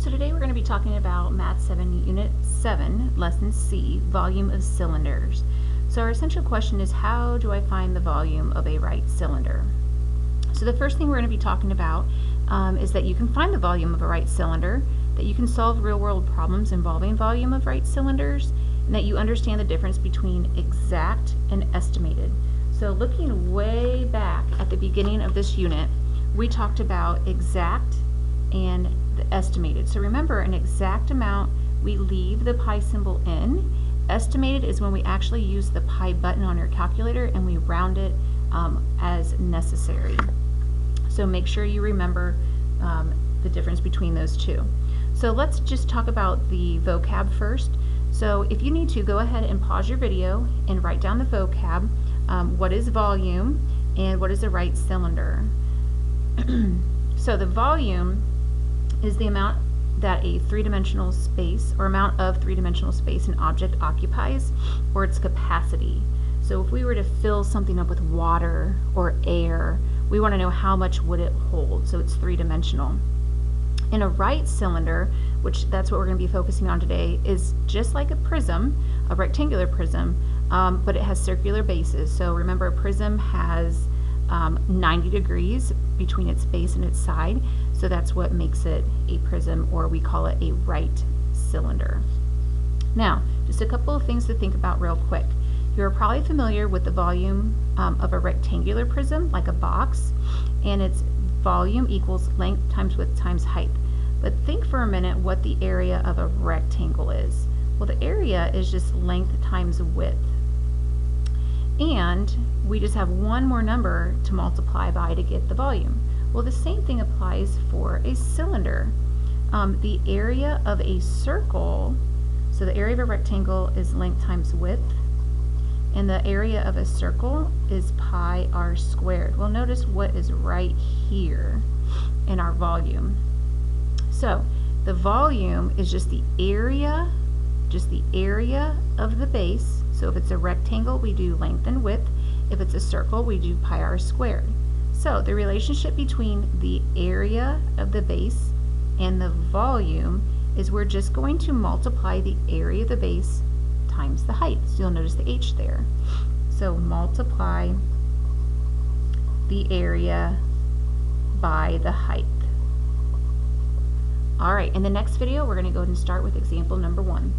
So today we're going to be talking about Math 7 Unit 7, Lesson C, Volume of Cylinders. So our essential question is, how do I find the volume of a right cylinder? So the first thing we're going to be talking about is that you can find the volume of a right cylinder, that you can solve real-world problems involving volume of right cylinders, and that you understand the difference between exact and estimated. So looking way back at the beginning of this unit, we talked about exact and the estimated. So remember, an exact amount, we leave the pi symbol in. Estimated is when we actually use the pi button on your calculator and we round it as necessary. So make sure you remember the difference between those two. So let's just talk about the vocab first. So if you need to, go ahead and pause your video and write down the vocab. What is volume and what is a right cylinder? So the volume is the amount that a three-dimensional space, or amount of three-dimensional space an object occupies, or its capacity. So if we were to fill something up with water or air, we want to know how much would it hold, so it's three-dimensional. In a right cylinder, which that's what we're going to be focusing on today, is just like a prism, a rectangular prism, but it has circular bases. So remember, a prism has 90 degrees between its base and its side, so that's what makes it a prism, or we call it a right cylinder. Now, just a couple of things to think about real quick. You're probably familiar with the volume of a rectangular prism, like a box, and its volume equals length times width times height. But think for a minute what the area of a rectangle is. Well, the area is just length times width. And we just have one more number to multiply by to get the volume. Well, the same thing applies for a cylinder. The area of a circle, so the area of a rectangle is length times width, and the area of a circle is pi r squared. Well, notice what is right here in our volume. So the volume is just the area of the base. So if it's a rectangle, we do length and width. If it's a circle, we do pi r squared. So the relationship between the area of the base and the volume is we're just going to multiply the area of the base times the height. So you'll notice the h there. So multiply the area by the height. All right, in the next video, we're going to go ahead and start with example number 1.